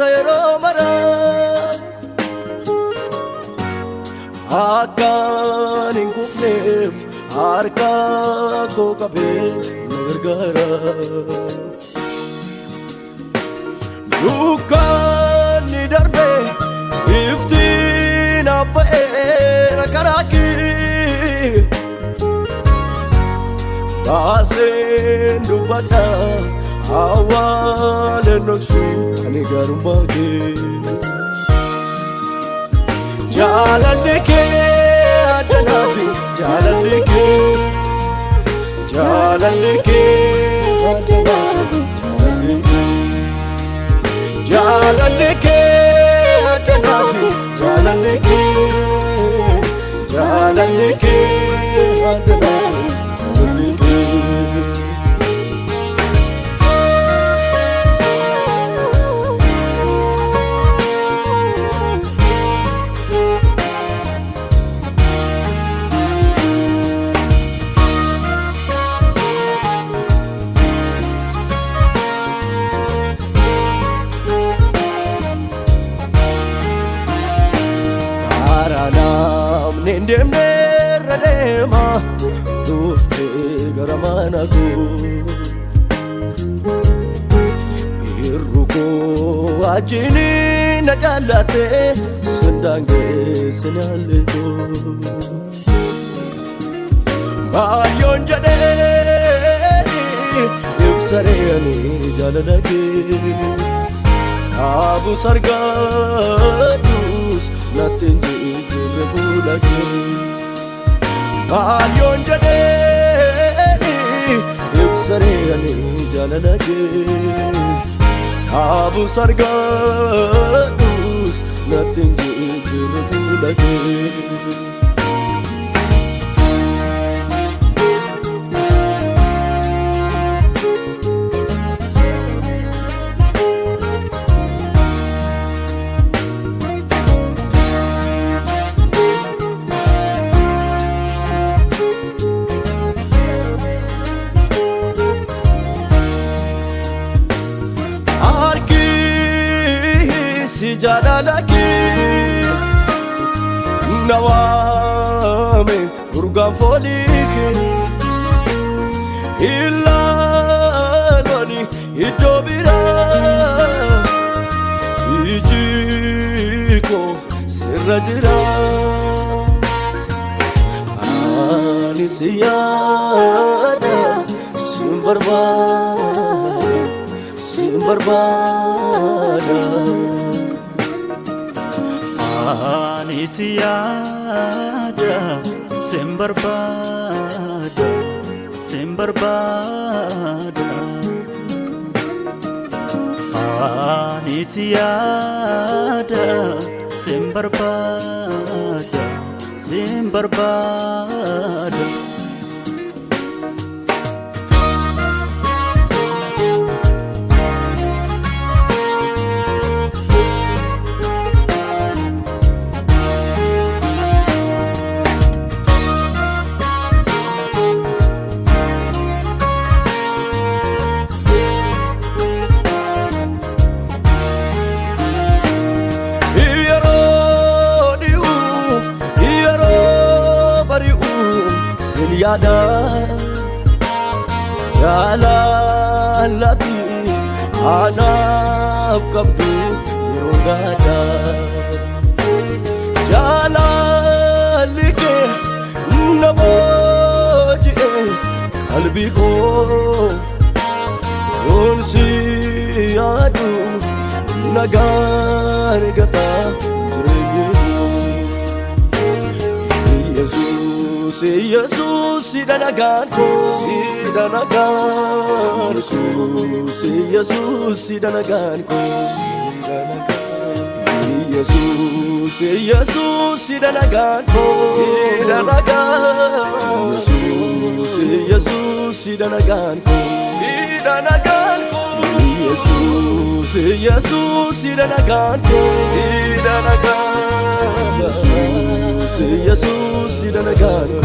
sayromara akan inkufnef arka ko kabe nagargara dukan ni darbe iftin apaera karaki basen dubata awal noksu ani garumage jalan ke adanafi jalan ke adanafi jalan ke adanafi Aranam nindem neradema dufte garamanaku irruko ajini najalate sundange sinalento bayon jade yusareni jalalage abu sargadus natinji refulage bayon jade yusareni jalalage abu sargadus natinji refulage jalalaki nawame urgan foliki illa loni idobira ijiko sirajira ani siyada sumbarbada Anisiada sembarbada Anisiada sembarbada Yada jalalati anaf kabdu yodada jalalike namoji kalbi ko unsi adu nagar gata Jesus sidanaganko sidanagan Jesus sidanaganko Jesus sidanaganko Jesus sidanaganko Jesus sidanaganko Jesus sidanaganko